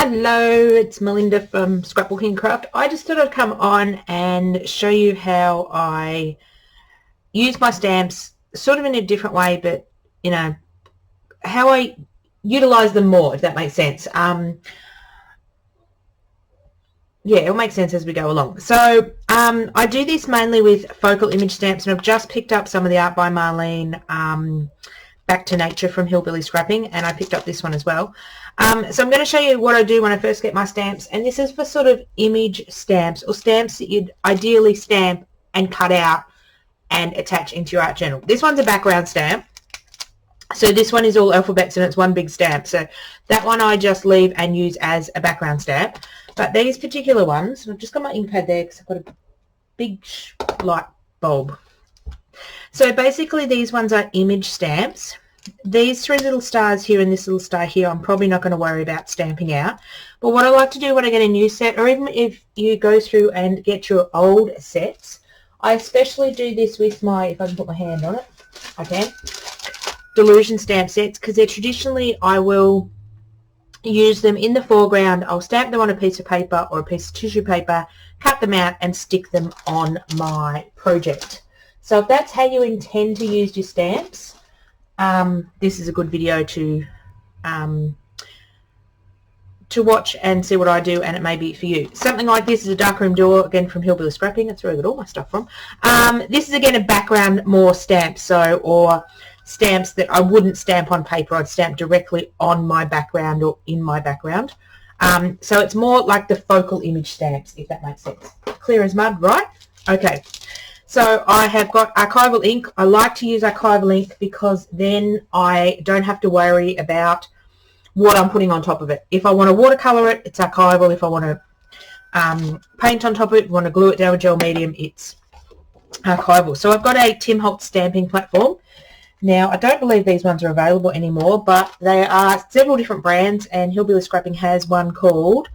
Hello, it's Melinda from Scrapbooking Craft. I just thought I'd come on and show you how I use my stamps sort of in a different way, but you know, how I utilize them more, if that makes sense. Yeah, it'll make sense as we go along. So I do this mainly with focal image stamps, and I've just picked up some of the Art by Marlene Back to Nature from Hillbilly Scrapping, and I picked up this one as well. So I'm going to show you what I do when I first get my stamps, and this is for sort of image stamps, or stamps that you'd ideally stamp and cut out and attach into your art journal. This one's a background stamp, so this one is all alphabets and it's one big stamp, so that one I just leave and use as a background stamp. But these particular ones, I've just got my ink pad there because I've got a big light bulb. So basically these ones are image stamps. These three little stars here and this little star here, I'm probably not going to worry about stamping out. But what I like to do when I get a new set, or even if you go through and get your old sets, I especially do this with my, if I can put my hand on it, I can, Delusion stamp sets, because they're traditionally, I will use them in the foreground. I'll stamp them on a piece of paper or a piece of tissue paper, cut them out and stick them on my project. So if that's how you intend to use your stamps, this is a good video to watch and see what I do, and it may be for you. Something like this is a darkroom door, again from Hillbilly Scrapping. That's where I got all my stuff from. This is again a background more stamp, so, or stamps that I wouldn't stamp on paper. I'd stamp directly on my background or in my background. So it's more like the focal image stamps, if that makes sense. Clear as mud, right? Okay. So I have got archival ink. I like to use archival ink because then I don't have to worry about what I'm putting on top of it. If I want to watercolor it, it's archival. If I want to paint on top of it, if I want to glue it down with gel medium, it's archival. So I've got a Tim Holtz stamping platform. Now, I don't believe these ones are available anymore, but there are several different brands, and Hillbilly Scrapping has one called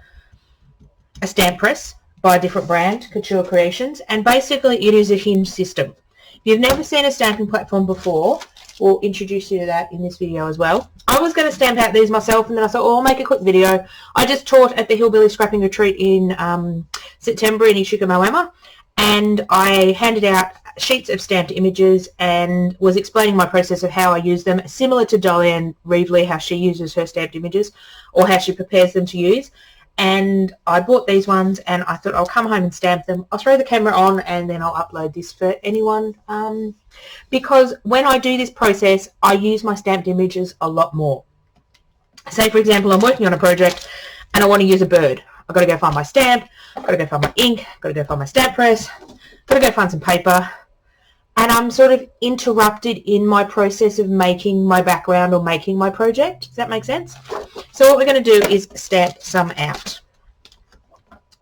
a stamp press by a different brand, Couture Creations, and basically it is a hinge system. If you've never seen a stamping platform before, we'll introduce you to that in this video as well. I was going to stamp out these myself, and then I thought, oh, I'll make a quick video. I just taught at the Hillbilly Scrapping Retreat in September in Ishuka, Moama, and I handed out sheets of stamped images and was explaining my process of how I use them, similar to Dyan Reverly, how she uses her stamped images, or how she prepares them to use. And I bought these ones and I thought I'll come home and stamp them. I'll throw the camera on and then I'll upload this for anyone, because when I do this process I use my stamped images a lot more. Say for example I'm working on a project and I want to use a bird. I've got to go find my stamp, I've got to go find my ink, I've got to go find my stamp press, I've got to go find some paper, and I'm sort of interrupted in my process of making my background or making my project. Does that make sense? So what we're going to do is stamp some out.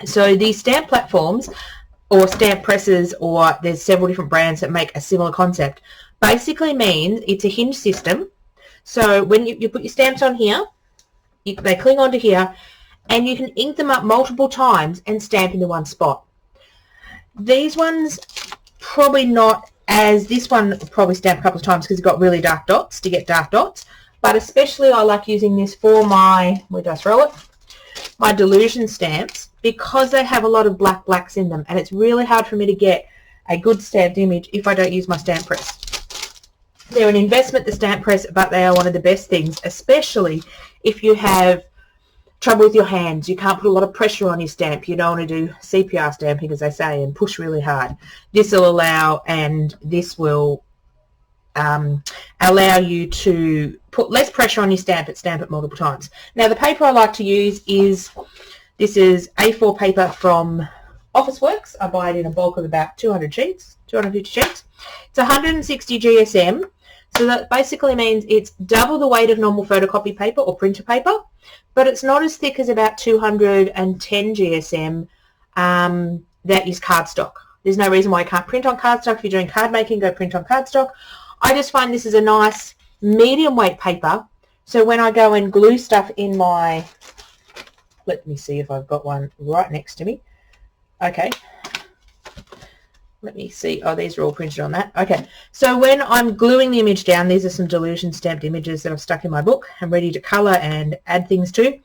So these stamp platforms or stamp presses, or there's several different brands that make a similar concept, basically means it's a hinge system. So when you put your stamps on here, they cling onto here, and you can ink them up multiple times and stamp into one spot. These ones probably not, as this one probably stamped a couple of times because it's got really dark dots to get dark dots. But especially I like using this for my, where do I throw it? My Delusion stamps, because they have a lot of blacks in them, and it's really hard for me to get a good stamped image if I don't use my stamp press. They're an investment, the stamp press, but they are one of the best things, especially if you have trouble with your hands. You can't put a lot of pressure on your stamp. You don't want to do CPR stamping, as they say, and push really hard. This will allow, and this will allow you to put less pressure on your stamp and stamp it multiple times. Now the paper I like to use is, this is A4 paper from Officeworks. I buy it in a bulk of about 200 sheets, 250 sheets. It's 160 GSM, so that basically means it's double the weight of normal photocopy paper or printer paper, but it's not as thick as about 210 GSM that is cardstock. There's no reason why you can't print on cardstock. If you're doing card making, go print on cardstock. I just find this is a nice medium weight paper, so when I go and glue stuff in my, let me see if I've got one right next to me. Okay, let me see. Oh, these are all printed on that. Okay, so when I'm gluing the image down, these are some Delusion stamped images that I've stuck in my book. I'm ready to colour and add things to.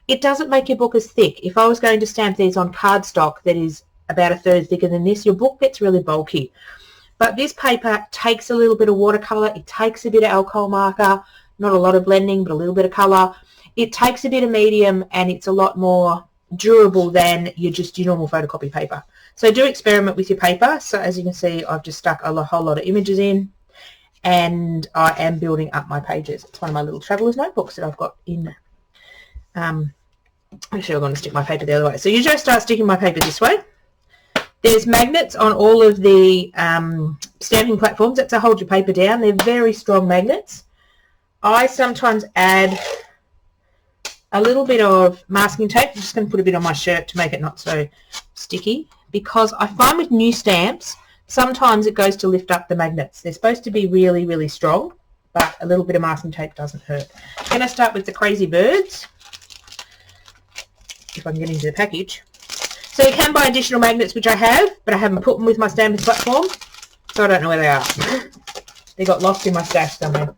it doesn't make your book as thick. If I was going to stamp these on cardstock that is about 1/3 thicker than this, your book gets really bulky. But this paper takes a little bit of watercolour, it takes a bit of alcohol marker, not a lot of blending, but a little bit of colour. It takes a bit of medium, and it's a lot more durable than your normal photocopy paper. So do experiment with your paper. So as you can see, I've just stuck a whole lot of images in, and I am building up my pages. It's one of my little traveller's notebooks that I've got in. Actually, I'm going to stick my paper the other way. So usually I start sticking my paper this way. There's magnets on all of the stamping platforms. That's to hold your paper down. They're very strong magnets. I sometimes add a little bit of masking tape. I'm just going to put a bit on my shirt to make it not so sticky, because I find with new stamps, sometimes it goes to lift up the magnets. They're supposed to be really, really strong, but a little bit of masking tape doesn't hurt. I'm going to start with the crazy birds, if I can get into the package. So you can buy additional magnets, which I have, but I haven't put them with my stamping platform, so I don't know where they are. They got lost in my stash somewhere.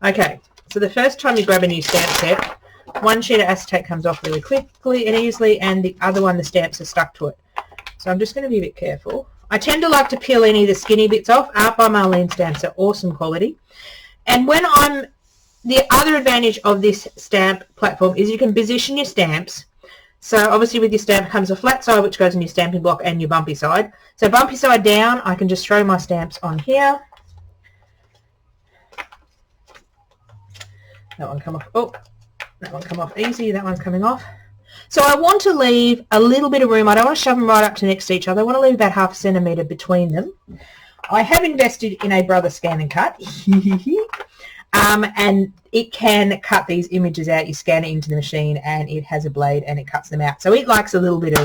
Okay, so the first time you grab a new stamp set, one sheet of acetate comes off really quickly and easily, and the other one, the stamps are stuck to it. So I'm just going to be a bit careful. I tend to like to peel any of the skinny bits off. Art by Marlene stamps are awesome quality. And the other advantage of this stamp platform is you can position your stamps. So obviously with your stamp comes a flat side, which goes in your stamping block, and your bumpy side. So bumpy side down, I can just throw my stamps on here. That one come off. Oh, that one come off easy. That one's coming off. So I want to leave a little bit of room. I don't want to shove them right up to next to each other. I want to leave about 1/2 centimetre between them. I have invested in a Brother Scan and Cut. And it can cut these images out. You scan it into the machine, and it has a blade, and it cuts them out. So it likes a little bit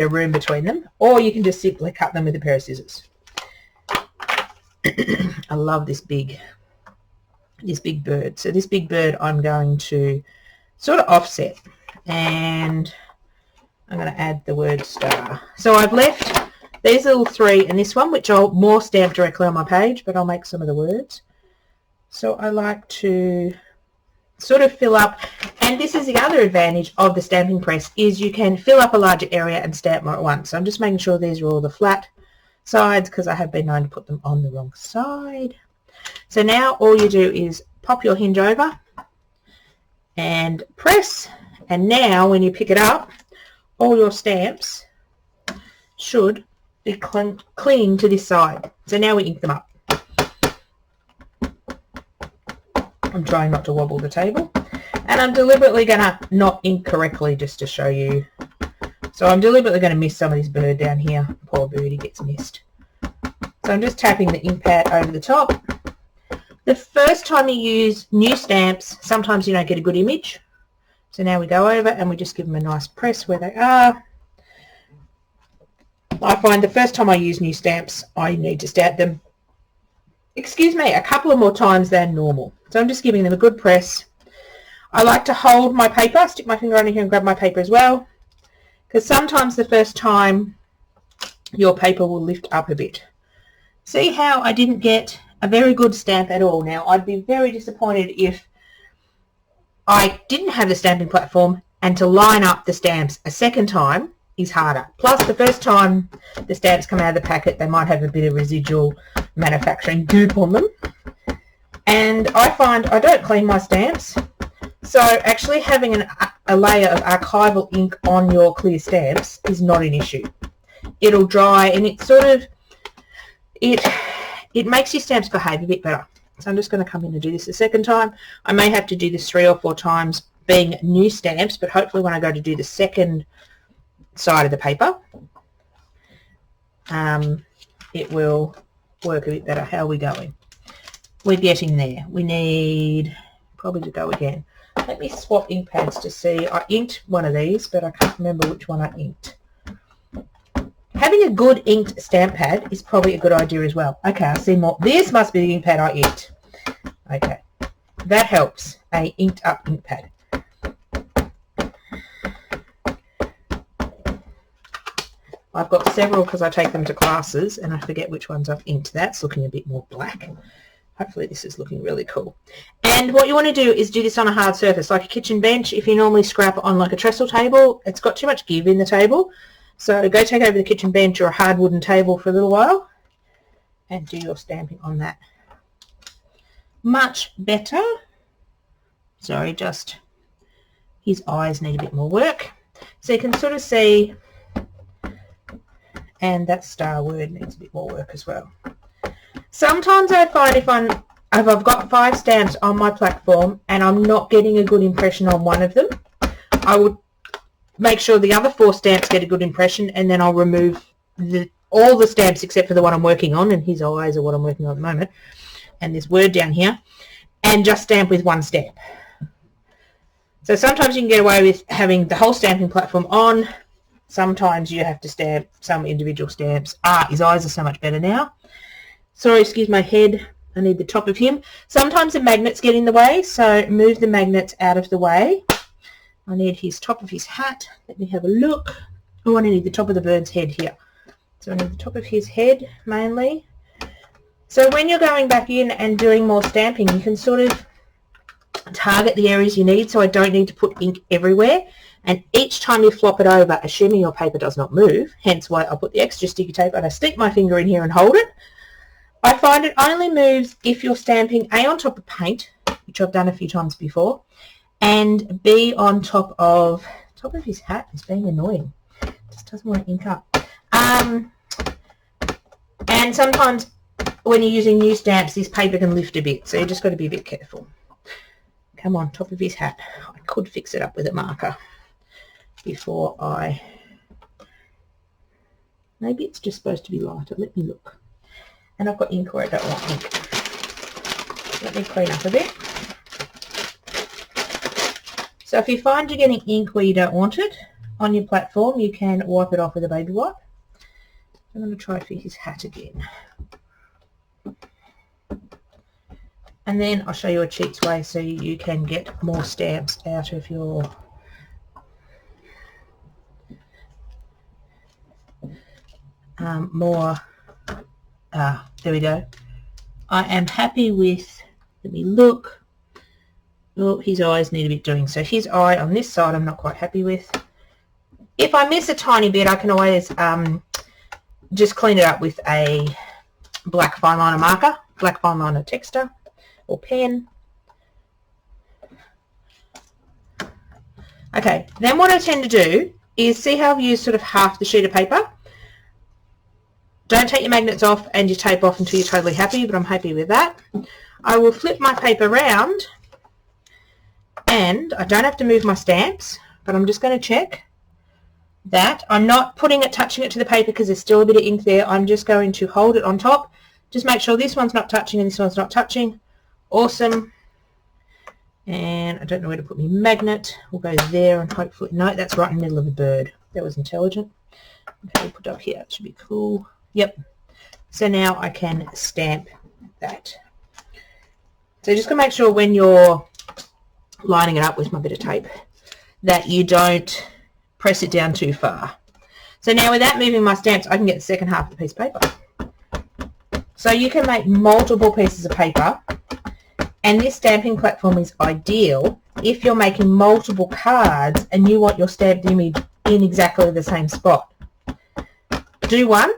of room between them, or you can just simply cut them with a pair of scissors. I love this big bird. So this big bird I'm going to sort of offset, and I'm going to add the word star. So I've left these little 3 and this one, which I'll more stamp directly on my page, but I'll make some of the words. So I like to sort of fill up, and this is the other advantage of the stamping press, is you can fill up a larger area and stamp more at once. So I'm just making sure these are all the flat sides, because I have been known to put them on the wrong side. So now all you do is pop your hinge over and press, and now when you pick it up, all your stamps should be clinging to this side. So now we ink them up. I'm trying not to wobble the table, and I'm deliberately going to not ink correctly just to show you. So I'm deliberately going to miss some of this bird down here. Poor birdie gets missed. So I'm just tapping the ink pad over the top. The first time you use new stamps, sometimes you don't get a good image. So now we go over and we just give them a nice press where they are. I find the first time I use new stamps, I need to stamp them, a couple of more times than normal. So I'm just giving them a good press. I like to hold my paper, stick my finger under here and grab my paper as well, because sometimes the first time your paper will lift up a bit. See how I didn't get a very good stamp at all. Now I'd be very disappointed if I didn't have the stamping platform, and to line up the stamps a second time is harder. Plus the first time the stamps come out of the packet, they might have a bit of residual manufacturing goop on them. And I find I don't clean my stamps, so actually having a layer of archival ink on your clear stamps is not an issue. It'll dry, and it sort of, it makes your stamps behave a bit better. So I'm just going to come in and do this a second time. I may have to do this 3 or 4 times being new stamps, but hopefully when I go to do the second side of the paper, it will work a bit better. How are we going? We're getting there. We need probably to go again. Let me swap ink pads to see. I inked one of these, but I can't remember which one I inked. Having a good inked stamp pad is probably a good idea as well. Okay, I see more. This must be the ink pad I inked. Okay, that helps. A inked up ink pad. I've got several because I take them to classes and I forget which ones I've inked. That's looking a bit more black. Hopefully this is looking really cool. And what you want to do is do this on a hard surface, like a kitchen bench. If you normally scrap on like a trestle table, it's got too much give in the table. So go take over the kitchen bench or a hard wooden table for a little while and do your stamping on that. Much better. Sorry, just his eyes need a bit more work. So you can sort of see, and that star word needs a bit more work as well. Sometimes I find if I've got 5 stamps on my platform and I'm not getting a good impression on one of them, I would make sure the other 4 stamps get a good impression, and then I'll remove all the stamps except for the one I'm working on, and his eyes are what I'm working on at the moment, and this word down here, and just stamp with 1 stamp. So sometimes you can get away with having the whole stamping platform on. Sometimes you have to stamp some individual stamps. His eyes are so much better now. Sorry, excuse my head. I need the top of him. Sometimes the magnets get in the way, so move the magnets out of the way. I need his top of his hat. Let me have a look. Oh, I need the top of the bird's head here. So I need the top of his head mainly. So when you're going back in and doing more stamping, you can sort of target the areas you need, so I don't need to put ink everywhere. And each time you flop it over, assuming your paper does not move, hence why I put the extra sticky tape and I stick my finger in here and hold it. I find it only moves if you're stamping A on top of paint, which I've done a few times before, and B on top of his hat. Is being annoying. Just doesn't want to ink up. And sometimes when you're using new stamps, this paper can lift a bit, so you just got to be a bit careful. Come on, top of his hat. I could fix it up with a marker before maybe it's just supposed to be lighter. Let me look. And I've got ink where I don't want ink. Let me clean up a bit. So if you find you're getting ink where you don't want it on your platform, you can wipe it off with a baby wipe. I'm going to try for his hat again. And then I'll show you a cheats way so you can get more stamps out of your there we go. I am happy with, let me look. Oh, his eyes need a bit doing. So his eye on this side I'm not quite happy with. If I miss a tiny bit, I can always just clean it up with a black fine liner marker, black fine liner texter or pen. Okay, then what I tend to do is, see how I've used sort of half the sheet of paper? Don't take your magnets off and your tape off until you're totally happy, but I'm happy with that. I will flip my paper round, and I don't have to move my stamps, but I'm just going to check that I'm not touching it to the paper because there's still a bit of ink there. I'm just going to hold it on top. Just make sure this one's not touching and this one's not touching. Awesome. And I don't know where to put my magnet. We'll go there and hopefully, no, that's right in the middle of the bird. That was intelligent. Okay, we'll put it up here. It should be cool. Yep. So now I can stamp that. So just going to make sure when you're lining it up with my bit of tape that you don't press it down too far. So now without moving my stamps, I can get the second half of the piece of paper. So you can make multiple pieces of paper, and this stamping platform is ideal if you're making multiple cards and you want your stamped image in exactly the same spot. Do one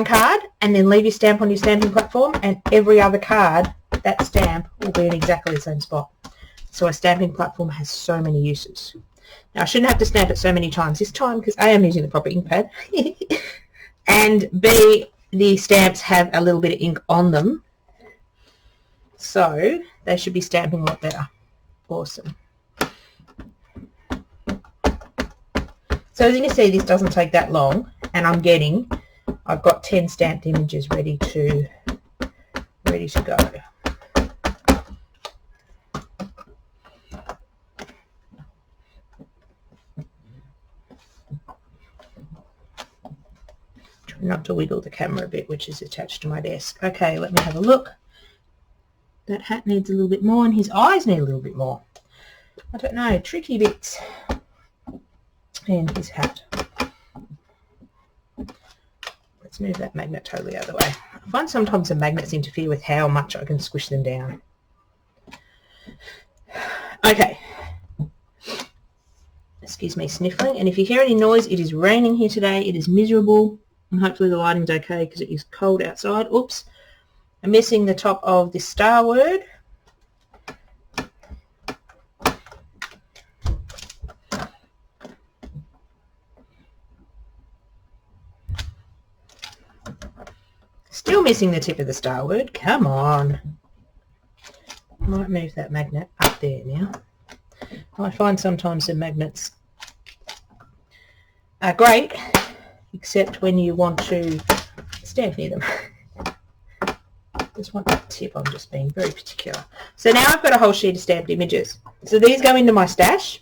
card and then leave your stamp on your stamping platform, and every other card, that stamp will be in exactly the same spot. So a stamping platform has so many uses. Now I shouldn't have to stamp it so many times this time because A, I'm using the proper ink pad, and B, the stamps have a little bit of ink on them, so they should be stamping a lot better. Awesome. So as you can see, this doesn't take that long, and I've got 10 stamped images ready to go. Try not to wiggle the camera a bit, which is attached to my desk. Okay, let me have a look. That hat needs a little bit more, and his eyes need a little bit more. I don't know, tricky bits. And his hat. Let's move that magnet totally out of the way. I find sometimes the magnets interfere with how much I can squish them down. Okay. Excuse me sniffling, and if you hear any noise, it is raining here today. It is miserable, and hopefully the lighting's okay because it is cold outside. Oops. I'm missing the top of this star word. Still missing the tip of the star word. Come on. I might move that magnet up there now. I find sometimes the magnets are great, except when you want to stamp near them. Just want that tip. I'm just being very particular. So now I've got a whole sheet of stamped images. So these go into my stash,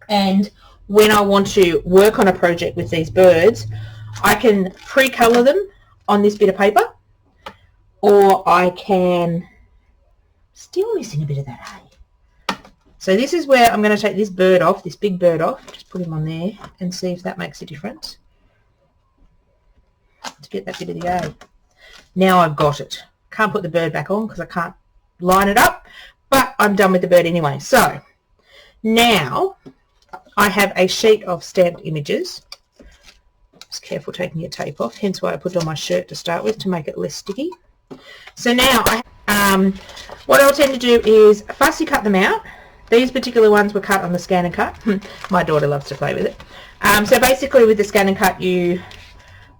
and when I want to work on a project with these birds, I can pre-colour them on this bit of paper, or I can... Still missing a bit of that, hey? So this is where I'm going to take this bird off, this big bird off, just put him on there and see if that makes a difference to get that bit of the A. Now I've got it. Can't put the bird back on because I can't line it up, but I'm done with the bird anyway. So now I have a sheet of stamped images. Just careful taking your tape off, hence why I put it on my shirt to start with, to make it less sticky. So now what I'll tend to do is fussy cut them out. These particular ones were cut on the scan and cut. My daughter loves to play with it. So basically with the scan and cut, you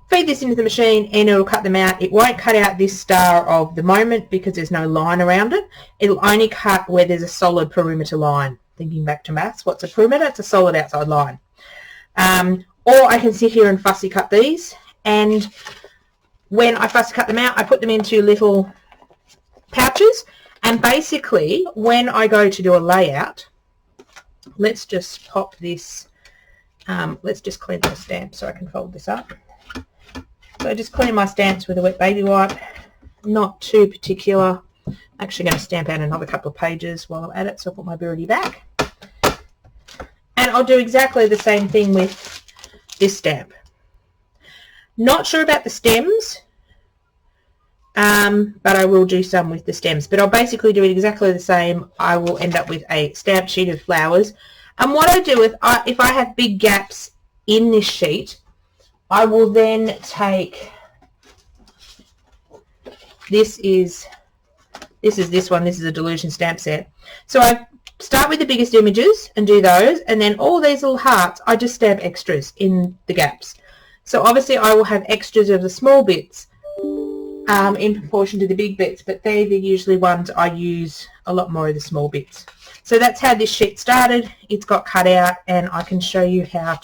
feed this into the machine and it'll cut them out. It won't cut out this star of the moment because there's no line around it. It'll only cut where there's a solid perimeter line. Thinking back to maths, what's a perimeter? It's a solid outside line. Or I can sit here and fussy cut these, and when I fussy cut them out, I put them into little pouches, and basically when I go to do a layout, let's just pop this, let's just clean the stamp so I can fold this up. So I just clean my stamps with a wet baby wipe, not too particular. I'm actually going to stamp out another couple of pages while I'm at it, so I'll put my birdie back. And I'll do exactly the same thing with this stamp. Not sure about the stems, but I will do some with the stems. But I'll basically do it exactly the same. I will end up with a stamped sheet of flowers. And what I do if I have big gaps in this sheet, I will then take, this is this one. This is a Delusion stamp set. So I start with the biggest images and do those, and then all these little hearts, I just stamp extras in the gaps. So obviously I will have extras of the small bits in proportion to the big bits, but they're the usually ones I use a lot more of the small bits. So that's how this sheet started. It's got cut out, and I can show you how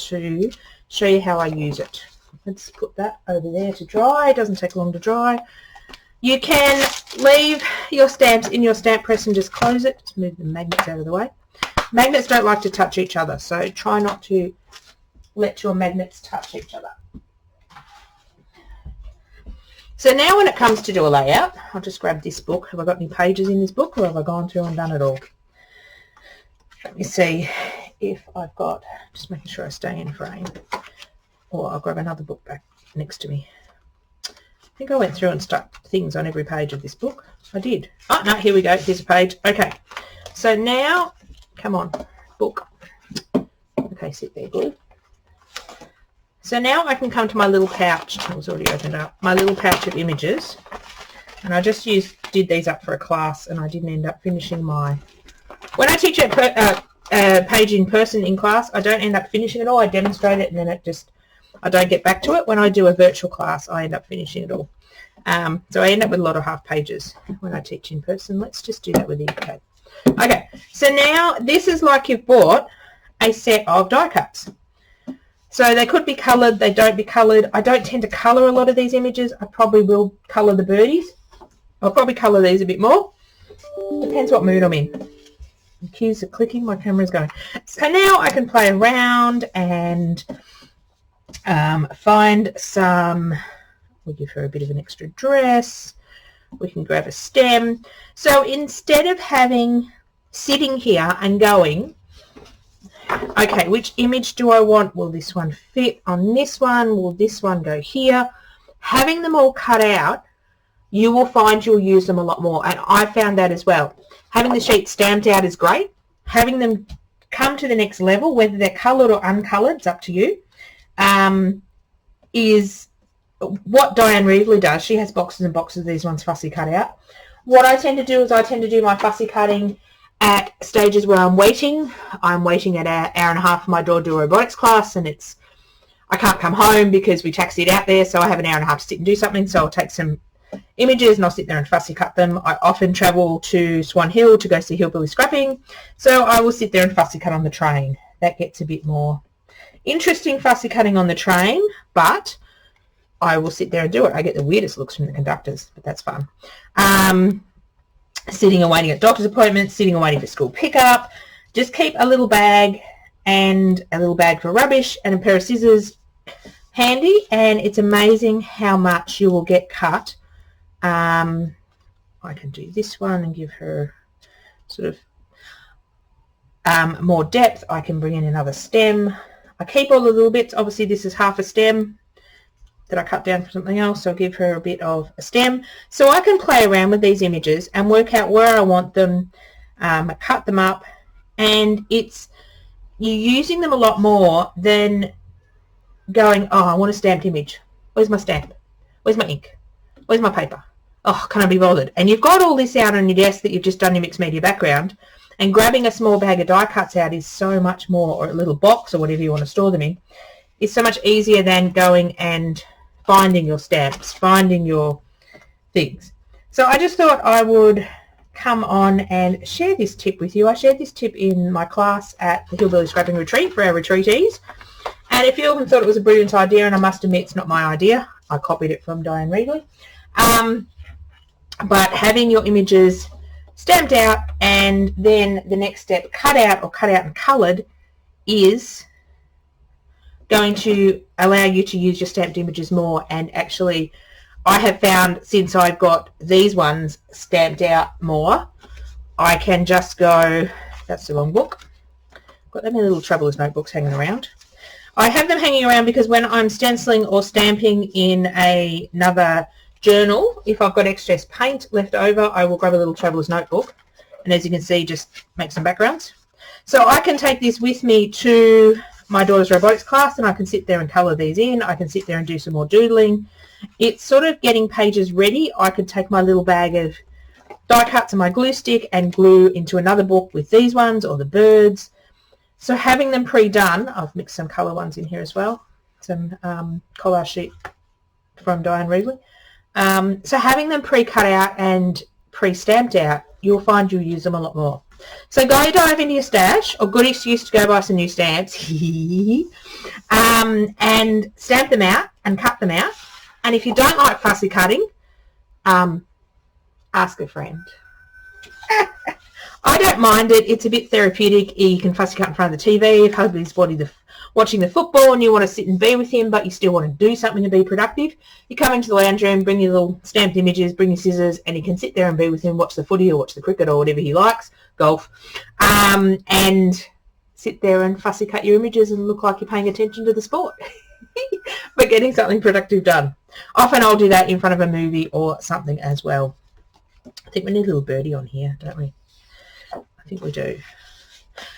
I use it. Let's put that over there to dry. It doesn't take long to dry. You can leave your stamps in your stamp press and just close it. Just move the magnets out of the way. Magnets don't like to touch each other, so try not to let your magnets touch each other. So now when it comes to do a layout, I'll just grab this book. Have I got any pages in this book, or have I gone through and done it all? Let me see if I've got, just making sure I stay in frame, or I'll grab another book back next to me. I think I went through and stuck things on every page of this book. I did. Oh, no, here we go. Here's a page. Okay. So now, come on, book. Okay, sit there, good. So now I can come to my little pouch. It was already opened up. My little pouch of images. And I just did these up for a class, and I didn't end up finishing my... When I teach a page in person in class, I don't end up finishing it all. I demonstrate it, and then I don't get back to it. When I do a virtual class, I end up finishing it all. So I end up with a lot of half pages when I teach in person. Let's just do that with the ink. Okay, so now this is like you've bought a set of die cuts. So they could be coloured, they don't be coloured. I don't tend to colour a lot of these images. I probably will colour the birdies. I'll probably colour these a bit more. Depends what mood I'm in. The cues are clicking, my camera's going. So now I can play around and find some, we'll give her a bit of an extra dress. We can grab a stem. So instead of sitting here and going, okay, which image do I want? Will this one fit on this one? Will this one go here? having them all cut out, you will find you'll use them a lot more. And I found that as well. Having the sheets stamped out is great. Having them come to the next level, whether they're coloured or uncoloured, it's up to you, is what Dyan Reverly does. She has boxes and boxes of these ones fussy cut out. What I tend to do is I tend to do my fussy cutting at stages where I'm waiting. I'm waiting at an hour and a half for my daughter to do a robotics class, and I can't come home because we taxied out there, so I have an hour and a half to sit and do something. So I'll take some images and I'll sit there and fussy cut them. I often travel to Swan Hill to go see hillbilly scrapping, so I will sit there and fussy cut on the train. That gets a bit more interesting fussy cutting on the train, but I will sit there and do it. I get the weirdest looks from the conductors, but that's fun. Sitting and waiting at doctor's appointments, sitting and waiting for school pickup. Just keep a little bag and a little bag for rubbish and a pair of scissors handy, and it's amazing how much you will get cut. I can do this one and give her sort of more depth. I can bring in another stem. I keep all the little bits. Obviously this is half a stem that I cut down for something else, so I'll give her a bit of a stem. So I can play around with these images and work out where I want them, cut them up, and you're using them a lot more than going, oh, I want a stamped image. Where's my stamp? Where's my ink? Where's my paper? Oh, can I be bothered? And you've got all this out on your desk that you've just done your mixed media background, and grabbing a small bag of die cuts out is so much more, or a little box or whatever you want to store them in, is so much easier than going and finding your stamps, finding your things. So I just thought I would come on and share this tip with you. I shared this tip in my class at the Hillbilly Scrapping Retreat for our retreatees, and a few of them thought it was a brilliant idea, and I must admit it's not my idea. I copied it from Dyan Reverly. But having your images stamped out and then the next step cut out and coloured is going to allow you to use your stamped images more. And actually I have found, since I've got these ones stamped out more, I can just go, that's the wrong book, got them in little traveller's notebooks hanging around. I have them hanging around because when I'm stenciling or stamping in another journal, if I've got excess paint left over, I will grab a little traveller's notebook, and as you can see, just make some backgrounds. So I can take this with me to my daughter's robotics class, and I can sit there and colour these in. I can sit there and do some more doodling. It's sort of getting pages ready. I could take my little bag of die cuts and my glue stick and glue into another book with these ones or the birds. So having them pre-done, I've mixed some colour ones in here as well, some collage sheet from Dyan Reverly. So having them pre-cut out and pre-stamped out, you'll find you'll use them a lot more. So go dive into your stash, or good excuse to go buy some new stamps, and stamp them out and cut them out. And if you don't like fussy cutting, ask a friend. I don't mind it. It's a bit therapeutic. You can fussy cut in front of the TV if husband's watching the football and you want to sit and be with him, but you still want to do something to be productive. You come into the lounge room, bring your little stamped images, bring your scissors, and you can sit there and be with him, watch the footy or watch the cricket or whatever he likes, golf, and sit there and fussy cut your images and look like you're paying attention to the sport, but getting something productive done. Often I'll do that in front of a movie or something as well. I think we need a little birdie on here, don't we? I think we do.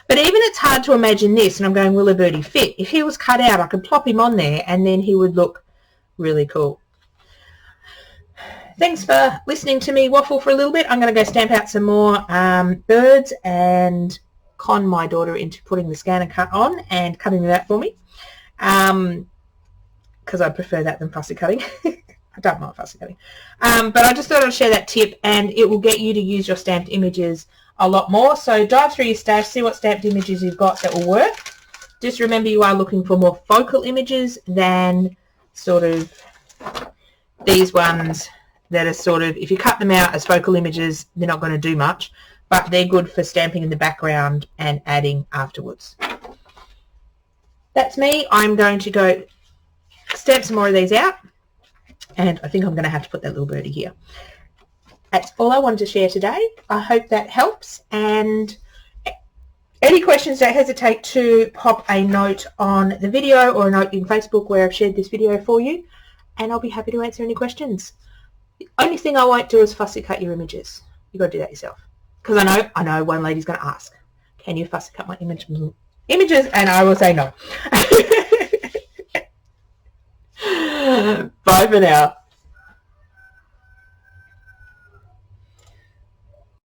But even it's hard to imagine this, and I'm going, will a birdie fit? If he was cut out, I could plop him on there and then he would look really cool. Thanks for listening to me waffle for a little bit. I'm going to go stamp out some more birds and con my daughter into putting the scanner cut on and cutting them out for me, because I prefer that than fussy cutting. I don't mind fussy cutting. But I just thought I'd share that tip, and it will get you to use your stamped images a lot more. So dive through your stash, see what stamped images you've got that will work. Just remember you are looking for more focal images than sort of these ones that are sort of, if you cut them out as focal images, they're not going to do much, but they're good for stamping in the background and adding afterwards. That's me. I'm going to go stamp some more of these out, and I think I'm going to have to put that little birdie here. That's all I wanted to share today. I hope that helps, and any questions, don't hesitate to pop a note on the video or a note in Facebook where I've shared this video for you. and I'll be happy to answer any questions. The only thing I won't do is fussy cut your images. You've got to do that yourself. Because I know one lady's going to ask, can you fussy cut my images? And I will say no. Bye for now.